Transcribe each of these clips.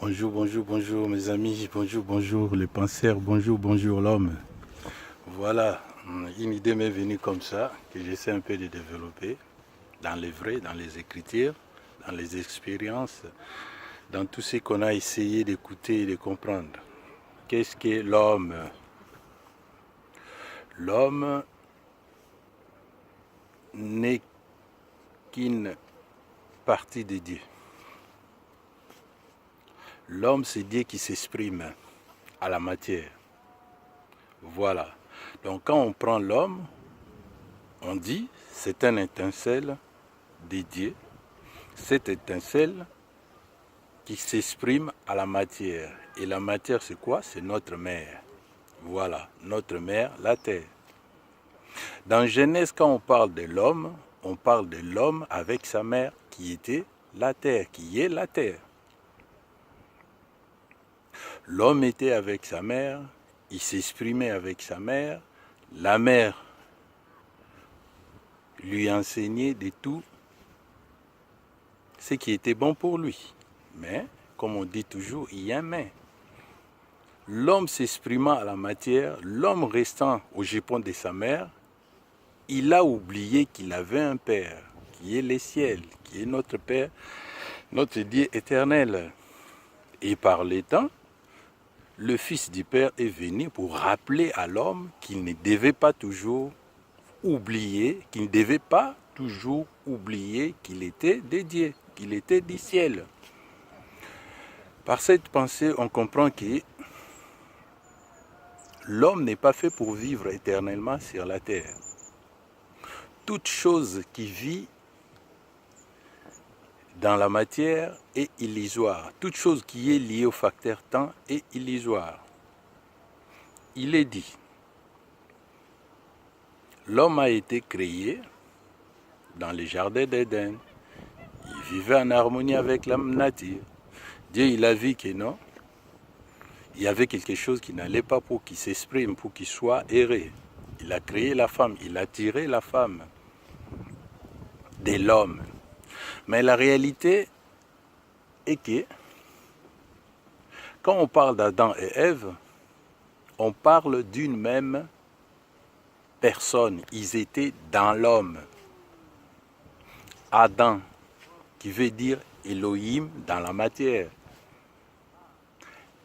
Bonjour, bonjour, bonjour mes amis, bonjour les penseurs, bonjour l'homme. Voilà, une idée m'est venue comme ça, que j'essaie un peu de développer dans les vrais, dans les écritures, dans les expériences, dans tout ce qu'on a essayé d'écouter et de comprendre. Qu'est-ce que l'homme? L'homme n'est qu'une partie de Dieu. L'homme, c'est Dieu qui s'exprime à la matière. Voilà. Donc quand on prend l'homme, on dit c'est un étincelle de Dieu. Cette étincelle qui s'exprime à la matière. Et la matière, c'est quoi? C'est notre mère. Voilà, notre mère, la terre. Dans Genèse, quand on parle de l'homme, on parle de l'homme avec sa mère qui était la terre, qui est la terre. L'homme était avec sa mère, il s'exprimait avec sa mère, la mère lui enseignait de tout ce qui était bon pour lui. Mais, comme on dit toujours, il y a un mais. L'homme s'exprimant à la matière, l'homme restant au jupon de sa mère, il a oublié qu'il avait un Père, qui est le ciel, qui est notre Père, notre Dieu éternel. Et par les temps, le Fils du Père est venu pour rappeler à l'homme qu'il ne devait pas toujours oublier, qu'il ne devait pas toujours oublier qu'il était de Dieu, qu'il était du ciel. Par cette pensée, on comprend que l'homme n'est pas fait pour vivre éternellement sur la terre. Toute chose qui vit dans la matière est illusoire. Toute chose qui est liée au facteur temps est illusoire. Il est dit, l'homme a été créé dans les jardins d'Éden. Il vivait en harmonie avec la nature. Dieu, il a vu que non, il y avait quelque chose qui n'allait pas pour qu'il s'exprime, pour qu'il soit erré. Il a créé la femme, il a tiré la femme de l'homme. Mais la réalité est que quand on parle d'Adam et Ève, on parle d'une même personne. Ils étaient dans l'homme. Adam, qui veut dire Elohim dans la matière.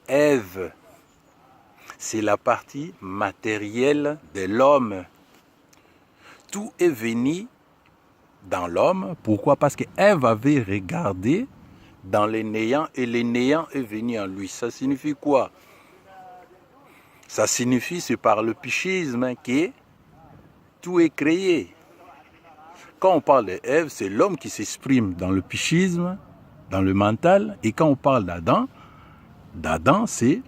Ève, c'est la partie matérielle de l'homme. Tout est venu dans l'homme. Pourquoi? Parce que Ève avait regardé dans les néants et le néant est venu en lui. Ça signifie quoi? Ça signifie, c'est par le pichisme que tout est créé. Quand on parle d'Ève, c'est l'homme qui s'exprime dans le pichisme, dans le mental. Et quand on parle d'Adam, c'est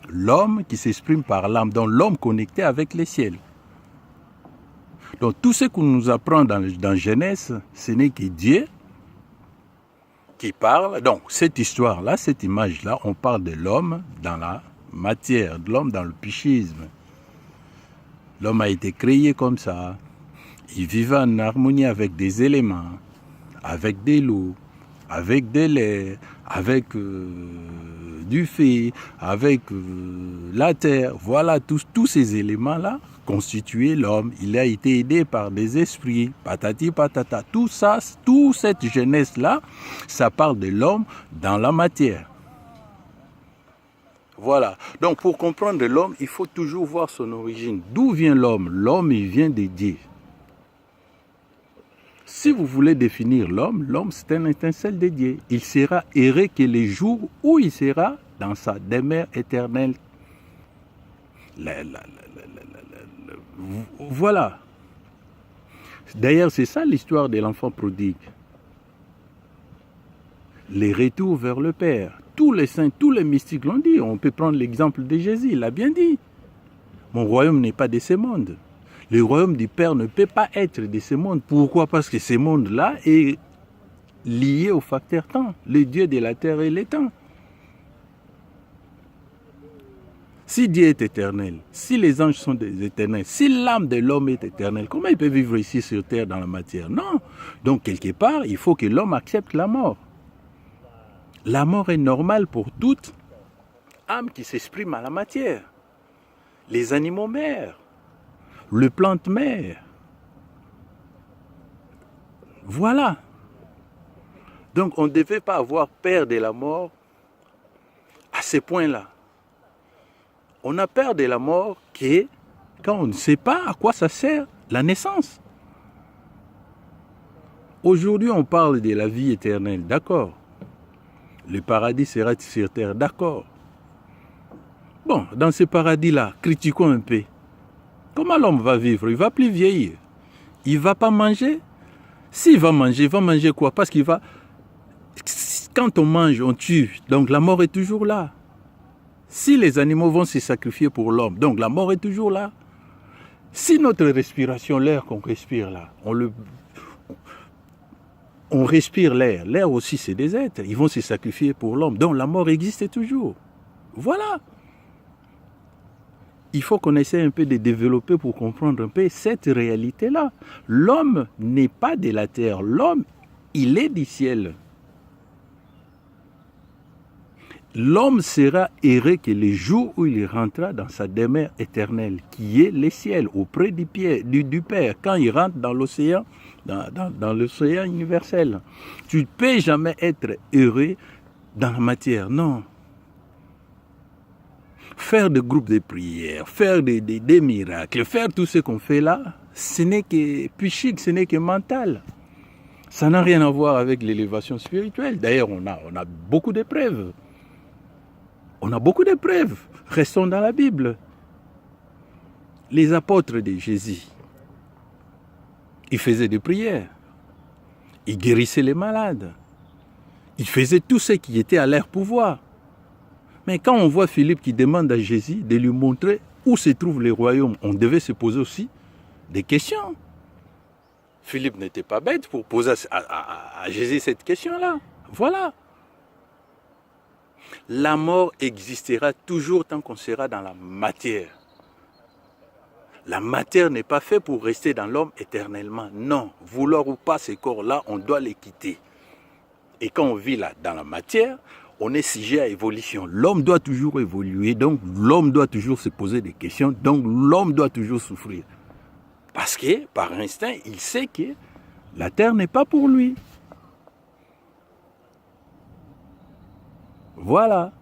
l'homme qui s'exprime par l'âme. Donc l'homme connecté avec les ciels. Donc tout ce qu'on nous apprend dans Genèse, ce n'est que Dieu qui parle. Donc cette histoire-là, cette image-là, on parle de l'homme dans la matière, de l'homme dans le pichisme. L'homme a été créé comme ça. Il vivait en harmonie avec des éléments, avec des l'eau, avec de l'air, avec du feu, avec la terre. Voilà, tous ces éléments-là constituaient l'homme. Il a été aidé par des esprits, patati patata. Tout ça, toute cette jeunesse-là, ça parle de l'homme dans la matière. Voilà. Donc pour comprendre l'homme, il faut toujours voir son origine. D'où vient l'homme? L'homme, il vient de Dieu. Si vous voulez définir l'homme, l'homme c'est un étincelle de Dieu. Il sera erré que les jours où il sera dans sa demeure éternelle. Voilà. D'ailleurs, c'est ça l'histoire de l'enfant prodigue. Les retours vers le Père. Tous les saints, tous les mystiques l'ont dit. On peut prendre l'exemple de Jésus, il l'a bien dit. Mon royaume n'est pas de ce monde. Le royaume du Père ne peut pas être de ce monde. Pourquoi? Parce que ce monde-là est lié au facteur temps, le Dieu de la terre et les temps. Si Dieu est éternel, si les anges sont éternels, si l'âme de l'homme est éternelle, comment il peut vivre ici sur terre dans la matière? Non. Donc quelque part, il faut que l'homme accepte la mort. La mort est normale pour toute âme qui s'exprime à la matière. Les animaux meurent, les plantes meurent. Voilà. Donc on ne devait pas avoir peur de la mort à ce point-là. On a peur de la mort quand on ne sait pas à quoi ça sert la naissance. Aujourd'hui, on parle de la vie éternelle, d'accord. Le paradis sera sur terre, d'accord. Bon, dans ce paradis-là, critiquons un peu. Comment l'homme va vivre? Il ne va plus vieillir. Il ne va pas manger. S'il va manger quoi? Parce qu'il va... Quand on mange, on tue. Donc la mort est toujours là. Si les animaux vont se sacrifier pour l'homme, donc la mort est toujours là. Si notre respiration, l'air qu'on respire là, on respire l'air. L'air aussi, c'est des êtres. Ils vont se sacrifier pour l'homme. Donc la mort existe toujours. Voilà. Il faut qu'on essaie un peu de développer pour comprendre un peu cette réalité-là. L'homme n'est pas de la terre. L'homme, il est du ciel. L'homme sera heureux que le jour où il rentrera dans sa demeure éternelle, qui est le ciel, auprès du Père, quand il rentre dans l'océan, dans l'océan universel. Tu ne peux jamais être heureux dans la matière, non. Faire des groupes de prière, faire des miracles, faire tout ce qu'on fait là, ce n'est que psychique, ce n'est que mental. Ça n'a rien à voir avec l'élévation spirituelle. D'ailleurs, on a beaucoup de preuves. On a beaucoup de preuves. Restons dans la Bible. Les apôtres de Jésus, ils faisaient des prières. Ils guérissaient les malades. Ils faisaient tout ce qui était à leur pouvoir. Mais quand on voit Philippe qui demande à Jésus de lui montrer où se trouve le royaume, on devait se poser aussi des questions. Philippe n'était pas bête pour poser à Jésus cette question-là. Voilà. La mort existera toujours tant qu'on sera dans la matière. La matière n'est pas faite pour rester dans l'homme éternellement. Non, vouloir ou pas, ces corps-là, on doit les quitter. Et quand on vit là, dans la matière, on est sujet à évolution. L'homme doit toujours évoluer, donc l'homme doit toujours se poser des questions, donc l'homme doit toujours souffrir. Parce que, par instinct, il sait que la terre n'est pas pour lui. Voilà.